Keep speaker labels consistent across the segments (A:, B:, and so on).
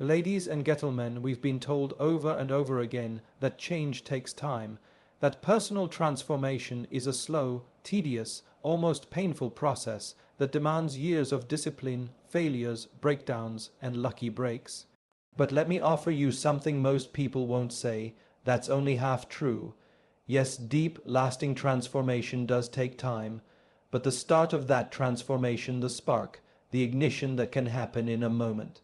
A: Ladies and gentlemen, we've been told over and over again that change takes time, that personal transformation is a slow, tedious, almost painful process that demands years of discipline, failures, breakdowns, and lucky breaks. But let me offer you something most people won't say, that's only half true. Yes, deep, lasting transformation does take time, but the start of that transformation, the spark, the ignition that can happen in a moment.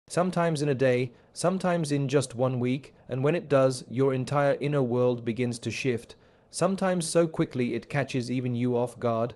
A: Sometimes in a day, sometimes in just 1 week, and when it does, your entire inner world begins to shift, sometimes so quickly it catches even you off guard.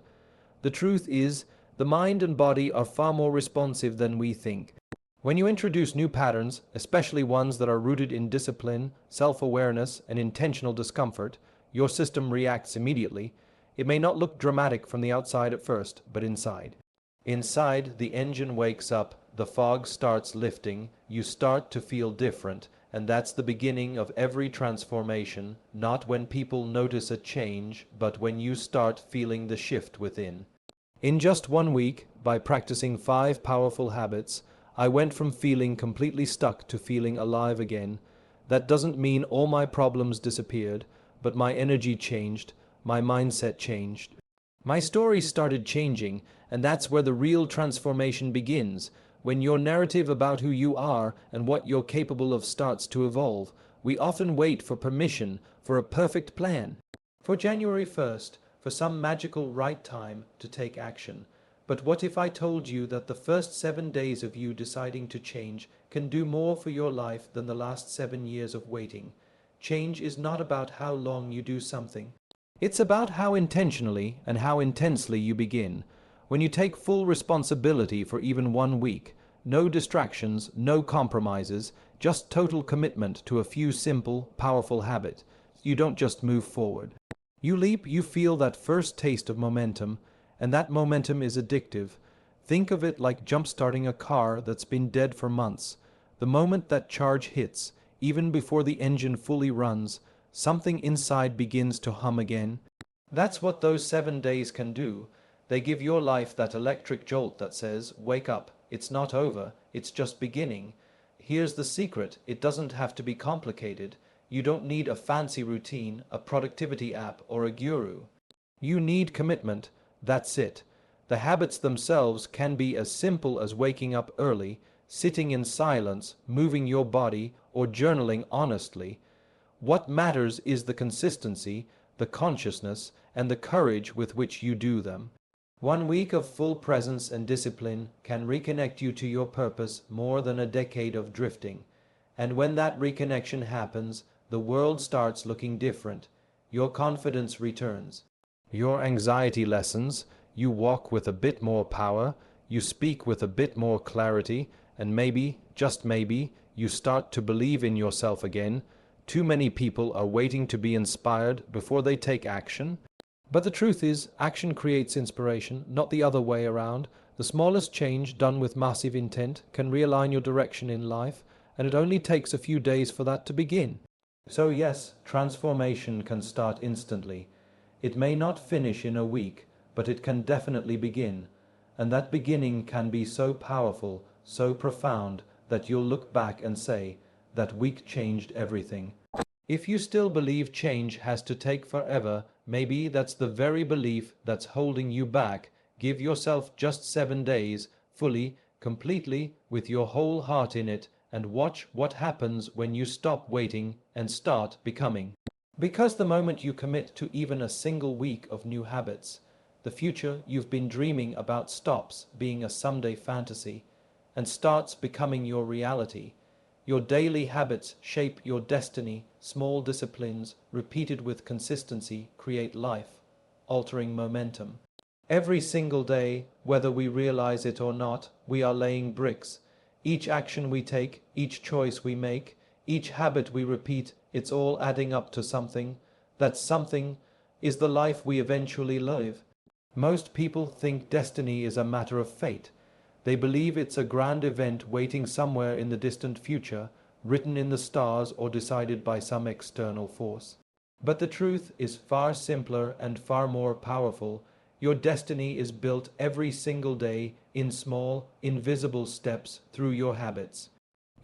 A: The truth is, the mind and body are far more responsive than we think. When you introduce new patterns, especially ones that are rooted in discipline, self-awareness, and intentional discomfort, your system reacts immediately. It may not look dramatic from the outside at first, but inside. Inside, the engine wakes up, the fog starts lifting, you start to feel different, and that's the beginning of every transformation, not when people notice a change, but when you start feeling the shift within. In just 1 week, by practicing 5 powerful habits, I went from feeling completely stuck to feeling alive again. That doesn't mean all my problems disappeared, but my energy changed, my mindset changed. My story started changing, and that's where the real transformation begins. When your narrative about who you are and what you're capable of starts to evolve, we often wait for permission, for a perfect plan, for January 1st, for some magical right time to take action. But what if I told you that the first 7 days of you deciding to change can do more for your life than the last 7 years of waiting? Change is not about how long you do something. It's about how intentionally and how intensely you begin. When you take full responsibility for even 1 week, no distractions, no compromises, just total commitment to a few simple, powerful habits, you don't just move forward. You leap, you feel that first taste of momentum, and that momentum is addictive. Think of it like jump-starting a car that's been dead for months. The moment that charge hits, even before the engine fully runs, something inside begins to hum again. That's what those 7 days can do. They give your life that electric jolt that says, wake up, it's not over, it's just beginning. Here's the secret, it doesn't have to be complicated. You don't need a fancy routine, a productivity app, or a guru. You need commitment, that's it. The habits themselves can be as simple as waking up early, sitting in silence, moving your body, or journaling honestly. What matters is the consistency, the consciousness, and the courage with which you do them. 1 week of full presence and discipline can reconnect you to your purpose more than a decade of drifting. And when that reconnection happens, the world starts looking different. Your confidence returns. Your anxiety lessens. You walk with a bit more power. You speak with a bit more clarity. And maybe, just maybe, you start to believe in yourself again. Too many people are waiting to be inspired before they take action. But the truth is, action creates inspiration, not the other way around. The smallest change done with massive intent can realign your direction in life, and it only takes a few days for that to begin. So yes, transformation can start instantly. It may not finish in a week, but it can definitely begin. And that beginning can be so powerful, so profound, that you'll look back and say, that week changed everything. If you still believe change has to take forever, maybe that's the very belief that's holding you back. Give yourself just 7 days, fully, completely, with your whole heart in it, and watch what happens when you stop waiting and start becoming. Because the moment you commit to even a single week of new habits, the future you've been dreaming about stops being a someday fantasy and starts becoming your reality. Your daily habits shape your destiny. Small disciplines, repeated with consistency, create life-altering momentum. Every single day, whether we realize it or not, we are laying bricks. Each action we take, each choice we make, each habit we repeat, it's all adding up to something. That something is the life we eventually live. Most people think destiny is a matter of fate. They believe it's a grand event waiting somewhere in the distant future, written in the stars or decided by some external force. But the truth is far simpler and far more powerful. Your destiny is built every single day in small, invisible steps through your habits.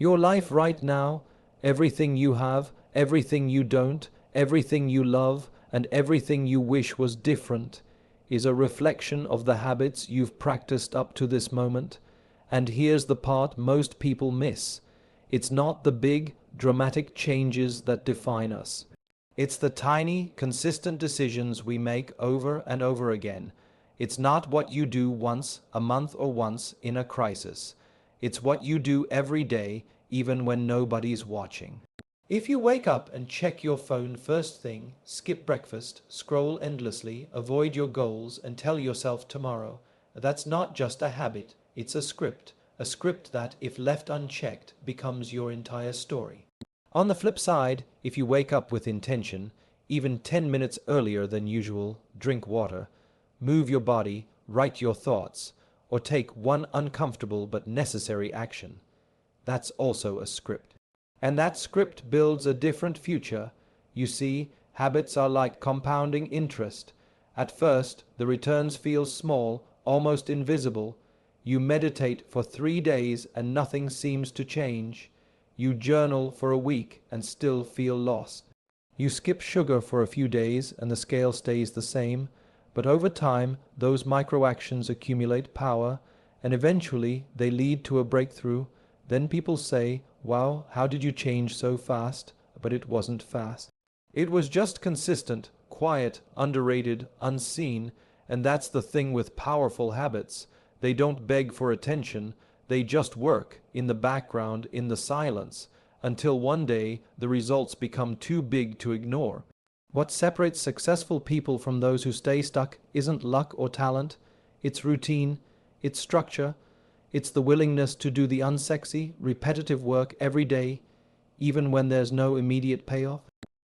A: Your life right now, everything you have, everything you don't, everything you love, and everything you wish was different, is a reflection of the habits you've practiced up to this moment. And here's the part most people miss. It's not the big, dramatic changes that define us. It's the tiny, consistent decisions we make over and over again. It's not what you do once a month or once in a crisis. It's what you do every day, even when nobody's watching. If you wake up and check your phone first thing, skip breakfast, scroll endlessly, avoid your goals, and tell yourself tomorrow, that's not just a habit, it's a script that, if left unchecked, becomes your entire story. On the flip side, if you wake up with intention, even 10 minutes earlier than usual, drink water, move your body, write your thoughts, or take one uncomfortable but necessary action, that's also a script. And that script builds a different future. You see, habits are like compounding interest. At first, the returns feel small, almost invisible. You meditate for 3 days and nothing seems to change. You journal for a week and still feel lost. You skip sugar for a few days and the scale stays the same. But over time, those microactions accumulate power, and eventually they lead to a breakthrough. Then people say, "Wow, how did you change so fast?" But it wasn't fast. It was just consistent, quiet, underrated, unseen, and that's the thing with powerful habits. They don't beg for attention, they just work, in the background, in the silence, until one day the results become too big to ignore. What separates successful people from those who stay stuck isn't luck or talent, it's routine, it's structure, it's the willingness to do the unsexy, repetitive work every day, even when there's no immediate payoff.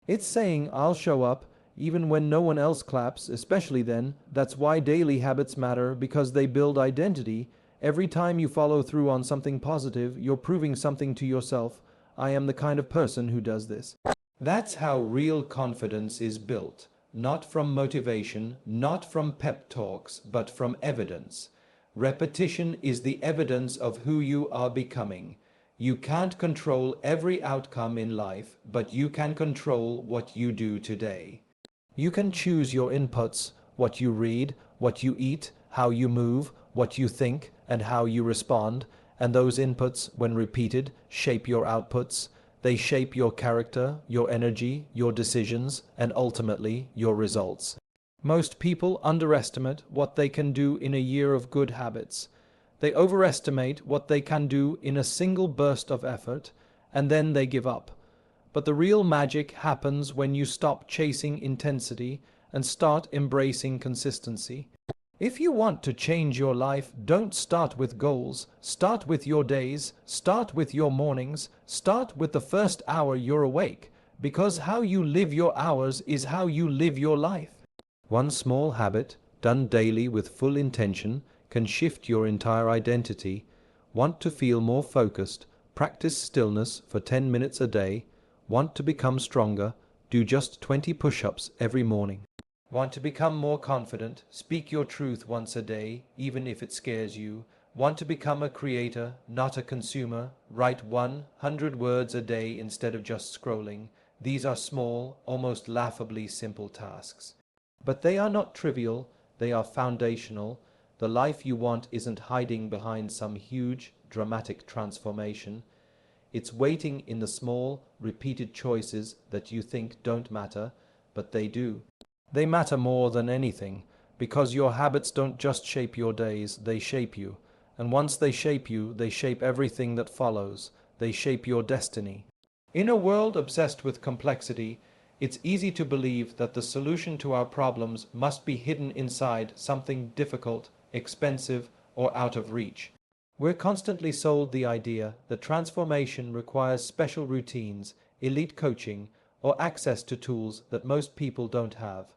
A: It's saying, "I'll show up," even when no one else claps, especially then. That's why daily habits matter, because they build identity. Every time you follow through on something positive, you're proving something to yourself. I am the kind of person who does this. That's how real confidence is built. Not from motivation, not from pep talks, but from evidence. Repetition is the evidence of who you are becoming. You can't control every outcome in life, but you can control what you do today. You can choose your inputs, what you read, what you eat, how you move, what you think, and how you respond, and those inputs, when repeated, shape your outputs. They shape your character, your energy, your decisions, and ultimately your results. Most people underestimate what they can do in a year of good habits. They overestimate what they can do in a single burst of effort, and then they give up. But the real magic happens when you stop chasing intensity and start embracing consistency. If you want to change your life, don't start with goals. Start with your days, start with your mornings, start with the first hour you're awake, because how you live your hours is how you live your life. One small habit, done daily with full intention, can shift your entire identity. Want to feel more focused? Practice stillness for 10 minutes a day. Want to become stronger? Do just 20 push-ups every morning. Want to become more confident? Speak your truth once a day, even if it scares you. Want to become a creator, not a consumer? Write 100 words a day instead of just scrolling. These are small, almost laughably simple tasks. But they are not trivial, they are foundational. The life you want isn't hiding behind some huge, dramatic transformation. It's waiting in the small, repeated choices that you think don't matter, but they do. They matter more than anything, because your habits don't just shape your days, they shape you. And once they shape you, they shape everything that follows. They shape your destiny. In a world obsessed with complexity, it's easy to believe that the solution to our problems must be hidden inside something difficult, expensive, or out of reach. We're constantly sold the idea that transformation requires special routines, elite coaching, or access to tools that most people don't have.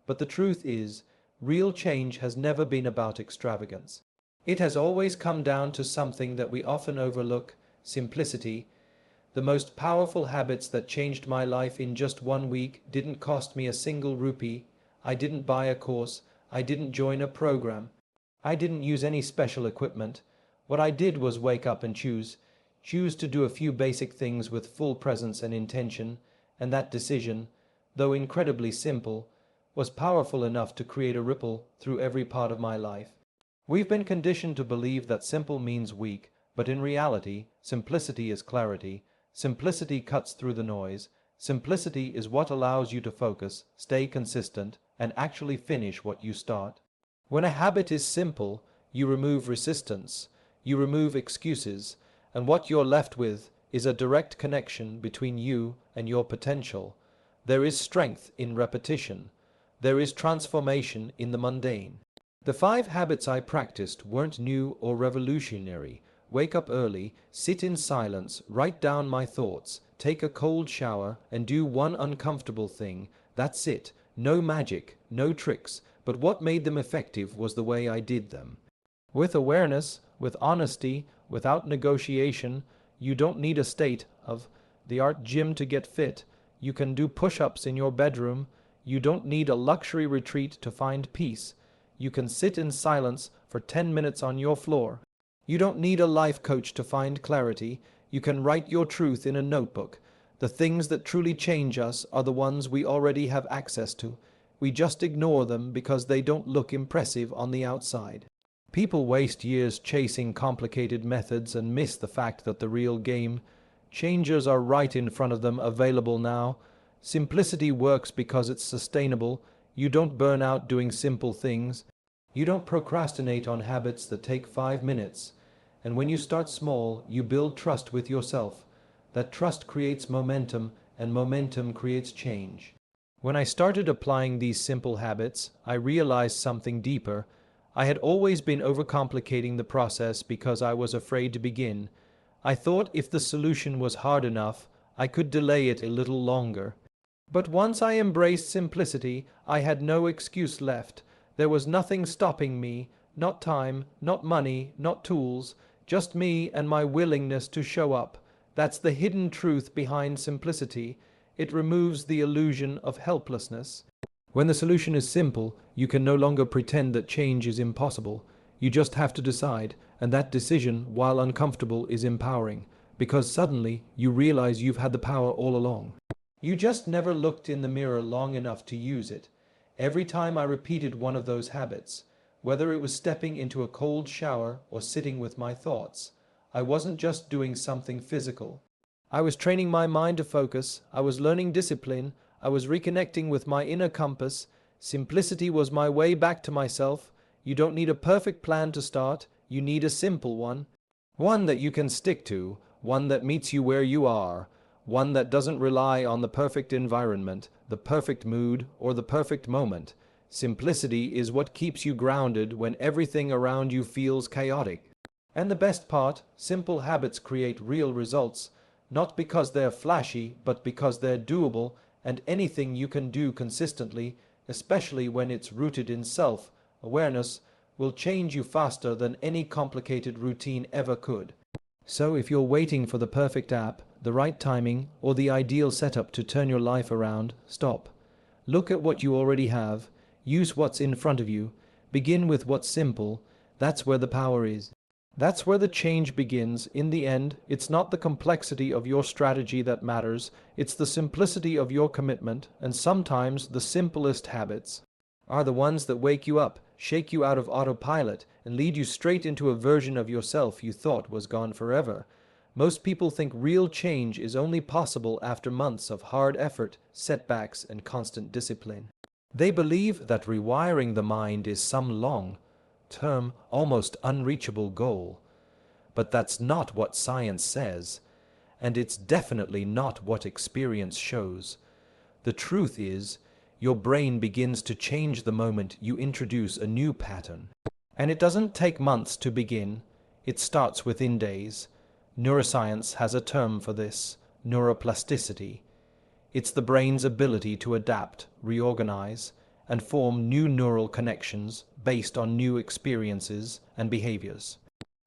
A: But the truth is, real change has never been about extravagance. It has always come down to something that we often overlook: simplicity. The most powerful habits that changed my life in just 1 week didn't cost me a single rupee. I didn't buy a course. I didn't join a program. I didn't use any special equipment. What I did was wake up and choose choose to do a few basic things with full presence and intention, and that decision, though incredibly simple, was powerful enough to create a ripple through every part of my life. We've been conditioned to believe that simple means weak, but in reality, simplicity is clarity. Simplicity cuts through the noise. Simplicity is what allows you to focus, stay consistent, and actually finish what you start. When a habit is simple, you remove resistance, you remove excuses, and what you're left with is a direct connection between you and your potential. There is strength in repetition. There is transformation in the mundane. The 5 habits I practiced weren't new or revolutionary. Wake up early, sit in silence, write down my thoughts, take a cold shower, and do one uncomfortable thing. That's it. No magic, no tricks, but what made them effective was the way I did them. With awareness, with honesty, without negotiation. You don't need a state of the art gym to get fit. You can do push-ups in your bedroom. You don't need a luxury retreat to find peace. You can sit in silence for 10 minutes on your floor. You don't need a life coach to find clarity. You can write your truth in a notebook. The things that truly change us are the ones we already have access to. We just ignore them because they don't look impressive on the outside. People waste years chasing complicated methods and miss the fact that the real game changers are right in front of them, available now. Simplicity works because it's sustainable. You don't burn out doing simple things. You don't procrastinate on habits that take 5 minutes. And when you start small, you build trust with yourself. That trust creates momentum, and momentum creates change. When I started applying these simple habits, I realized something deeper. I had always been overcomplicating the process because I was afraid to begin. I thought if the solution was hard enough, I could delay it a little longer. But once I embraced simplicity, I had no excuse left. There was nothing stopping me, not time, not money, not tools, just me and my willingness to show up. That's the hidden truth behind simplicity. It removes the illusion of helplessness. When the solution is simple, you can no longer pretend that change is impossible. You just have to decide, and that decision, while uncomfortable, is empowering, because suddenly you realize you've had the power all along. You just never looked in the mirror long enough to use it. Every time I repeated one of those habits, whether it was stepping into a cold shower or sitting with my thoughts, I wasn't just doing something physical. I was training my mind to focus, I was learning discipline, I was reconnecting with my inner compass. Simplicity was my way back to myself. You don't need a perfect plan to start, you need a simple one. One that you can stick to, one that meets you where you are, one that doesn't rely on the perfect environment, the perfect mood, or the perfect moment. Simplicity is what keeps you grounded when everything around you feels chaotic. And the best part, simple habits create real results, not because they're flashy, but because they're doable, and anything you can do consistently, especially when it's rooted in self-awareness, will change you faster than any complicated routine ever could. So if you're waiting for the perfect app, the right timing, or the ideal setup to turn your life around, stop. Look at what you already have. Use what's in front of you. Begin with what's simple. That's where the power is. That's where the change begins. In the end, it's not the complexity of your strategy that matters. It's the simplicity of your commitment, and sometimes the simplest habits are the ones that wake you up, shake you out of autopilot, and lead you straight into a version of yourself you thought was gone forever. Most people think real change is only possible after months of hard effort, setbacks, and constant discipline. They believe that rewiring the mind is some long-term, almost unreachable goal. But that's not what science says, and it's definitely not what experience shows. The truth is, your brain begins to change the moment you introduce a new pattern. And it doesn't take months to begin, it starts within days. Neuroscience has a term for this, neuroplasticity. It's the brain's ability to adapt, reorganize, and form new neural connections based on new experiences and behaviors.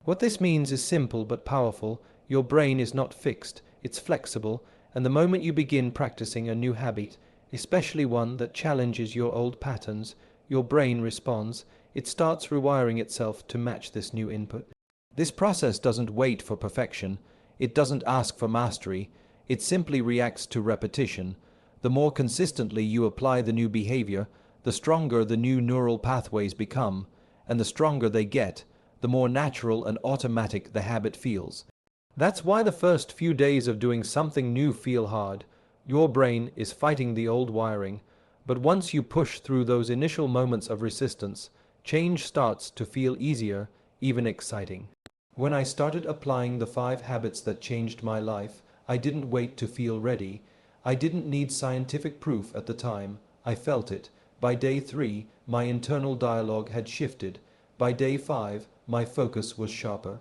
A: What this means is simple but powerful. Your brain is not fixed, it's flexible, and the moment you begin practicing a new habit, especially one that challenges your old patterns, your brain responds. It starts rewiring itself to match this new input. This process doesn't wait for perfection. It doesn't ask for mastery, it simply reacts to repetition. The more consistently you apply the new behavior, the stronger the new neural pathways become, and the stronger they get, the more natural and automatic the habit feels. That's why the first few days of doing something new feel hard. Your brain is fighting the old wiring, but once you push through those initial moments of resistance, change starts to feel easier, even exciting. When I started applying the 5 habits that changed my life, I didn't wait to feel ready. I didn't need scientific proof at the time. I felt it. By day 3, my internal dialogue had shifted. By day 5, my focus was sharper.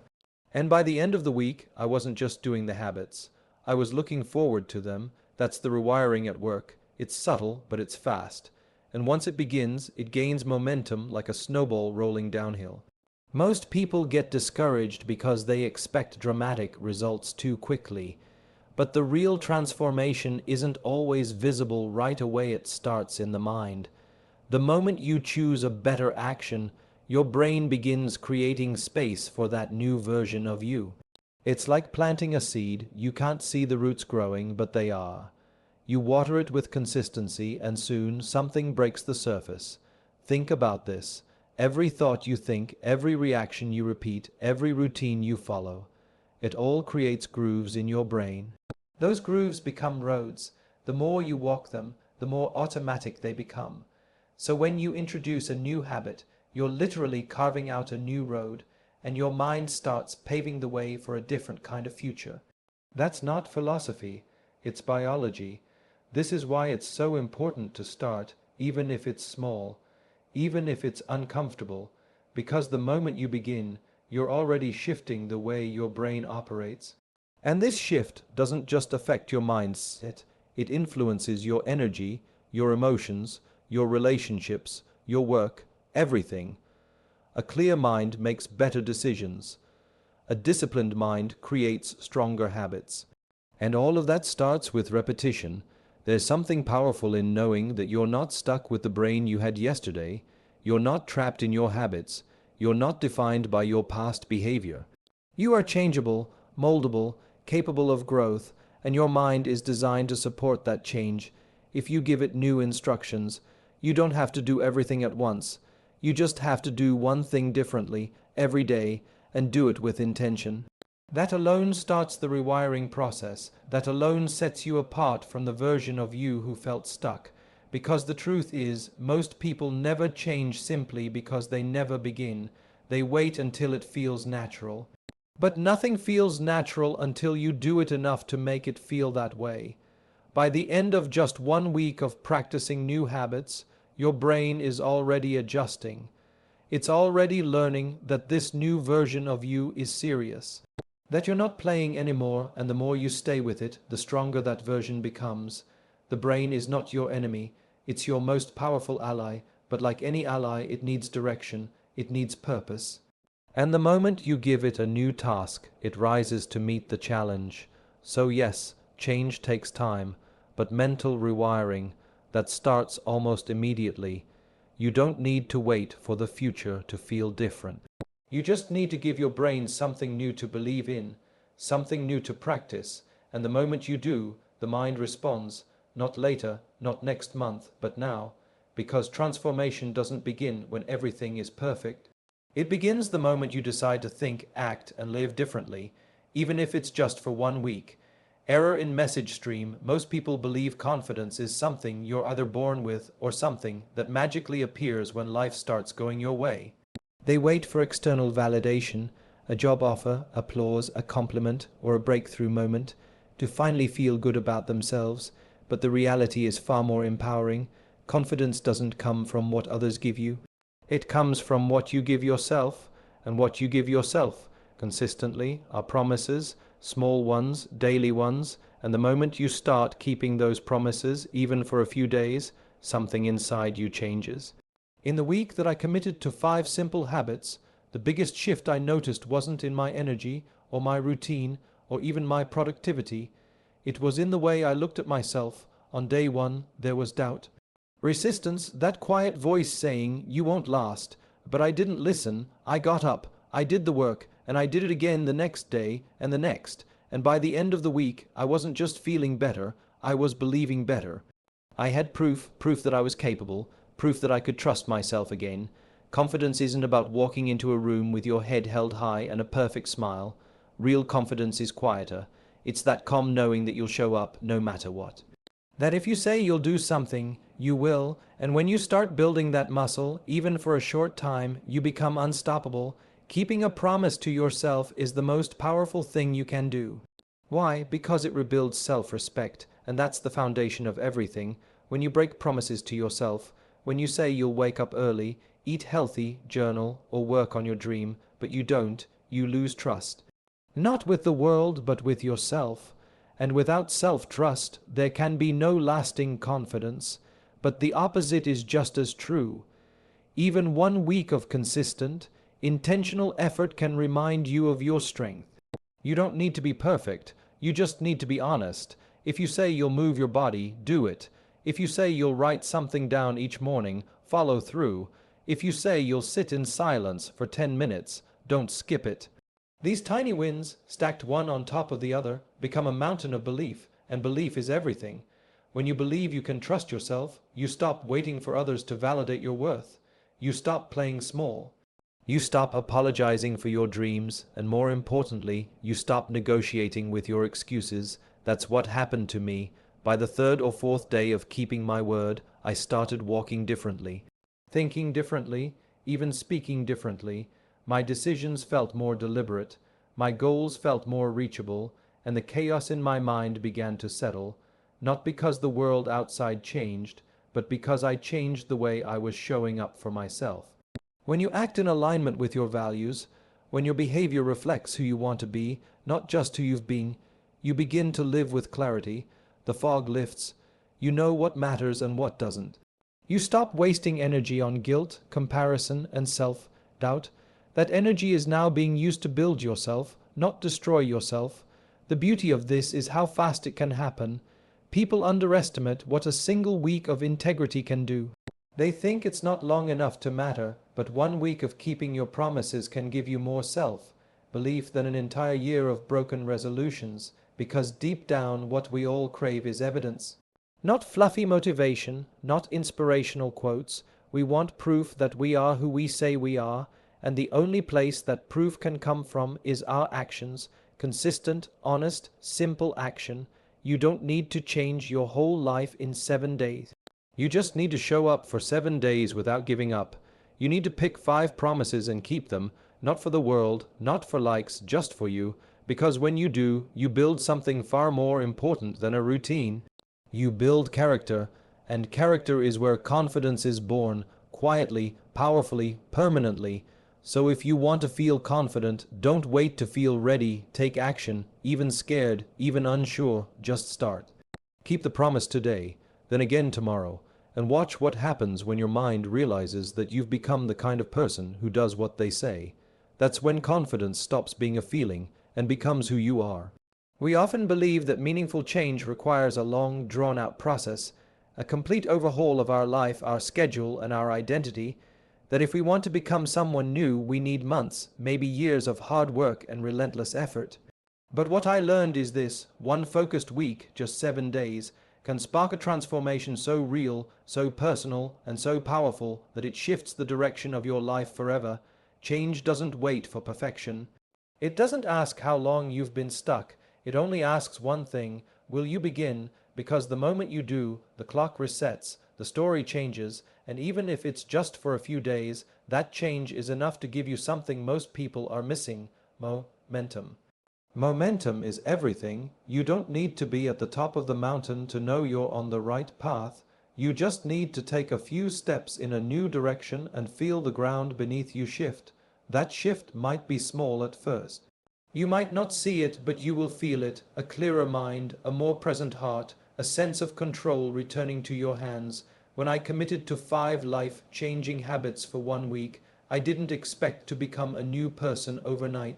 A: And by the end of the week, I wasn't just doing the habits. I was looking forward to them. That's the rewiring at work. It's subtle, but it's fast. And once it begins, it gains momentum like a snowball rolling downhill. Most people get discouraged because they expect dramatic results too quickly. But the real transformation isn't always visible right away. It starts in the mind. The moment you choose a better action, your brain begins creating space for that new version of you. It's like planting a seed. You can't see the roots growing, but they are. You water it with consistency, and soon something breaks the surface. Think about this. Every thought you think, every reaction you repeat, every routine you follow, it all creates grooves in your brain. Those grooves become roads. The more you walk them, the more automatic they become. So when you introduce a new habit, you're literally carving out a new road, and your mind starts paving the way for a different kind of future. That's not philosophy, it's biology. This is why it's so important to start, even if it's small, even if it's uncomfortable, because the moment you begin, you're already shifting the way your brain operates. And this shift doesn't just affect your mindset, it influences your energy, your emotions, your relationships, your work, everything. A clear mind makes better decisions. A disciplined mind creates stronger habits. And all of that starts with repetition. There's something powerful in knowing that you're not stuck with the brain you had yesterday. You're not trapped in your habits. You're not defined by your past behavior. You are changeable, moldable, capable of growth, and your mind is designed to support that change. If you give it new instructions, you don't have to do everything at once. You just have to do one thing differently every day and do it with intention. That alone starts the rewiring process. That alone sets you apart from the version of you who felt stuck. Because the truth is, most people never change simply because they never begin. They wait until it feels natural. But nothing feels natural until you do it enough to make it feel that way. By the end of just 1 week of practicing new habits, your brain is already adjusting. It's already learning that this new version of you is serious. That you're not playing anymore, and the more you stay with it, the stronger that version becomes. The brain is not your enemy, it's your most powerful ally, but like any ally, it needs direction, it needs purpose. And the moment you give it a new task, it rises to meet the challenge. So yes, change takes time, but mental rewiring, that starts almost immediately. You don't need to wait for the future to feel different. You just need to give your brain something new to believe in, something new to practice, and the moment you do, the mind responds, not later, not next month, but now, because transformation doesn't begin when everything is perfect. It begins the moment you decide to think, act, and live differently, even if it's just for 1 week. Error in message stream. Most people believe confidence is something you're either born with or something that magically appears when life starts going your way. They wait for external validation, a job offer, applause, a compliment, or a breakthrough moment, to finally feel good about themselves, but the reality is far more empowering. Confidence doesn't come from what others give you. It comes from what you give yourself, and what you give yourself consistently are promises, small ones, daily ones, and the moment you start keeping those promises, even for a few days, something inside you changes. In the week that I committed to 5 simple habits, the biggest shift I noticed wasn't in my energy, or my routine, or even my productivity. It was in the way I looked at myself. On day 1, there was doubt. Resistance, that quiet voice saying, "You won't last." But I didn't listen. I got up, I did the work, and I did it again the next day and the next. And by the end of the week, I wasn't just feeling better, I was believing better. I had proof that I was capable, proof that I could trust myself again. Confidence isn't about walking into a room with your head held high and a perfect smile. Real confidence is quieter. It's that calm knowing that you'll show up no matter what. That if you say you'll do something, you will, and when you start building that muscle, even for a short time, you become unstoppable. Keeping a promise to yourself is the most powerful thing you can do. Why? Because it rebuilds self-respect, and that's the foundation of everything. When you break promises to yourself, when you say you'll wake up early, eat healthy, journal, or work on your dream, but you don't, you lose trust. Not with the world, but with yourself. And without self-trust, there can be no lasting confidence. But the opposite is just as true. Even 1 week of consistent, intentional effort can remind you of your strength. You don't need to be perfect, you just need to be honest. If you say you'll move your body, do it. If you say you'll write something down each morning, follow through. If you say you'll sit in silence for 10 minutes, don't skip it. These tiny wins, stacked one on top of the other, become a mountain of belief, and belief is everything. When you believe you can trust yourself, you stop waiting for others to validate your worth. You stop playing small. You stop apologizing for your dreams, and more importantly, you stop negotiating with your excuses. That's what happened to me. By the 3rd or 4th day of keeping my word, I started walking differently, thinking differently, even speaking differently. My decisions felt more deliberate, my goals felt more reachable, and the chaos in my mind began to settle, not because the world outside changed, but because I changed the way I was showing up for myself. When you act in alignment with your values, when your behavior reflects who you want to be, not just who you've been, you begin to live with clarity. The fog lifts. You know what matters and what doesn't. You stop wasting energy on guilt, comparison, and self-doubt. That energy is now being used to build yourself, not destroy yourself. The beauty of this is how fast it can happen. People underestimate what a single week of integrity can do. They think it's not long enough to matter, but 1 week of keeping your promises can give you more self-belief than an entire year of broken resolutions, because deep down what we all crave is evidence. Not fluffy motivation, not inspirational quotes. We want proof that we are who we say we are, and the only place that proof can come from is our actions. Consistent, honest, simple action. You don't need to change your whole life in 7 days. You just need to show up for 7 days without giving up. You need to pick 5 promises and keep them, not for the world, not for likes, just for you, because when you do, you build something far more important than a routine. You build character, and character is where confidence is born, quietly, powerfully, permanently. So if you want to feel confident, don't wait to feel ready, take action, even scared, even unsure, just start. Keep the promise today, then again tomorrow, and watch what happens when your mind realizes that you've become the kind of person who does what they say. That's when confidence stops being a feeling and becomes who you are. We often believe that meaningful change requires a long, drawn-out process, a complete overhaul of our life, our schedule, and our identity, that if we want to become someone new, we need months, maybe years of hard work and relentless effort. But what I learned is this: 1 focused week, just 7 days, can spark a transformation so real, so personal, and so powerful that it shifts the direction of your life forever. Change doesn't wait for perfection. It doesn't ask how long you've been stuck. It only asks one thing: will you begin? Because the moment you do, the clock resets, the story changes, and even if it's just for a few days, that change is enough to give you something most people are missing: momentum. Momentum is everything. You don't need to be at the top of the mountain to know you're on the right path. You just need to take a few steps in a new direction and feel the ground beneath you shift. That shift might be small at first. You might not see it, but you will feel it: a clearer mind, a more present heart, a sense of control returning to your hands. When I committed to 5 life-changing habits for 1 week, I didn't expect to become a new person overnight.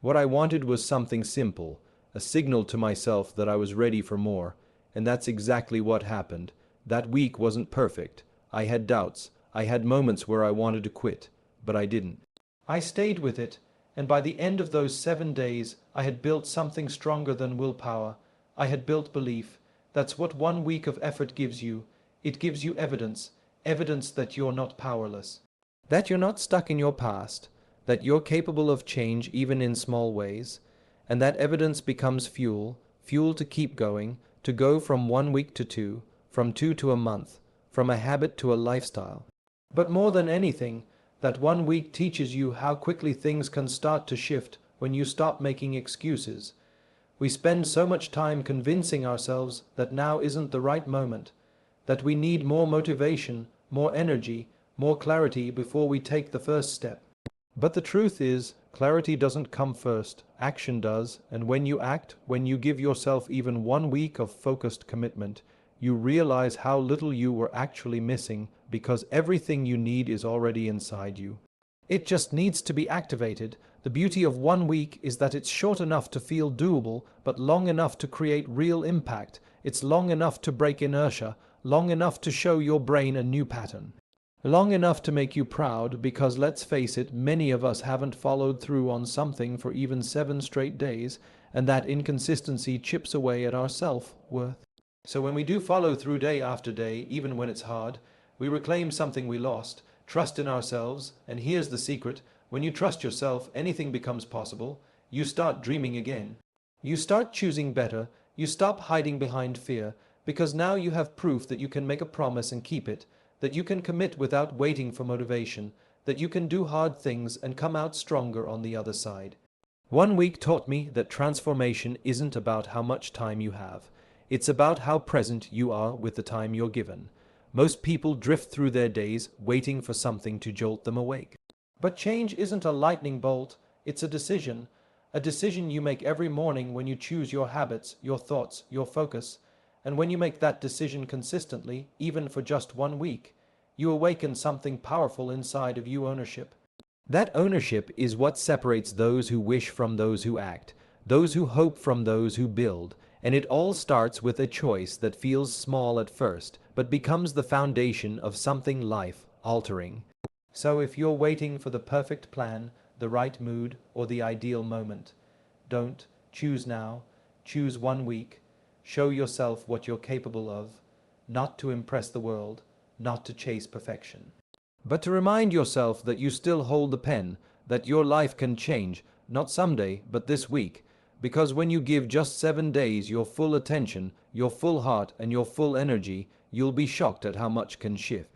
A: What I wanted was something simple, a signal to myself that I was ready for more, and that's exactly what happened. That week wasn't perfect. I had doubts. I had moments where I wanted to quit, but I didn't. I stayed with it, And by the end of those 7 days, I had built something stronger than willpower. I had built belief. That's what 1 week of effort gives you. It gives you evidence, evidence that you're not powerless, that you're not stuck in your past, that you're capable of change even in small ways, and that evidence becomes fuel, fuel to keep going, to go from 1 week to two, from two to a month, from a habit to a lifestyle. But more than anything, that 1 week teaches you how quickly things can start to shift when you stop making excuses. We spend so much time convincing ourselves that now isn't the right moment, that we need more motivation, more energy, more clarity before we take the first step. But the truth is, clarity doesn't come first, action does, and when you act, when you give yourself even 1 week of focused commitment, you realize how little you were actually missing because everything you need is already inside you. It just needs to be activated. The beauty of 1 week is that it's short enough to feel doable, but long enough to create real impact. It's long enough to break inertia, long enough to show your brain a new pattern. Long enough to make you proud because, let's face it, many of us haven't followed through on something for even 7 straight days, and that inconsistency chips away at our self-worth. So when we do follow through day after day, even when it's hard, we reclaim something we lost, trust in ourselves, and here's the secret: when you trust yourself, anything becomes possible. You start dreaming again. You start choosing better. You stop hiding behind fear, because now you have proof that you can make a promise and keep it, that you can commit without waiting for motivation, that you can do hard things and come out stronger on the other side. 1 week taught me that transformation isn't about how much time you have. It's about how present you are with the time you're given. Most people drift through their days waiting for something to jolt them awake. But change isn't a lightning bolt, it's a decision you make every morning when you choose your habits, your thoughts, your focus. And when you make that decision consistently, even for just 1 week, you awaken something powerful inside of you: ownership. That ownership is what separates those who wish from those who act, those who hope from those who build, and it all starts with a choice that feels small at first, but becomes the foundation of something life-altering. So if you're waiting for the perfect plan, the right mood, or the ideal moment, don't. Choose now. Choose 1 week. Show yourself what you're capable of, not to impress the world, not to chase perfection, but to remind yourself that you still hold the pen, that your life can change, not someday, but this week, because when you give just 7 days your full attention, your full heart, and your full energy, you'll be shocked at how much can shift.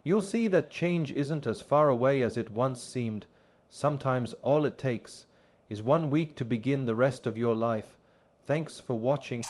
A: You'll see that change isn't as far away as it once seemed. Sometimes all it takes is 1 week to begin the rest of your life. Thanks for watching.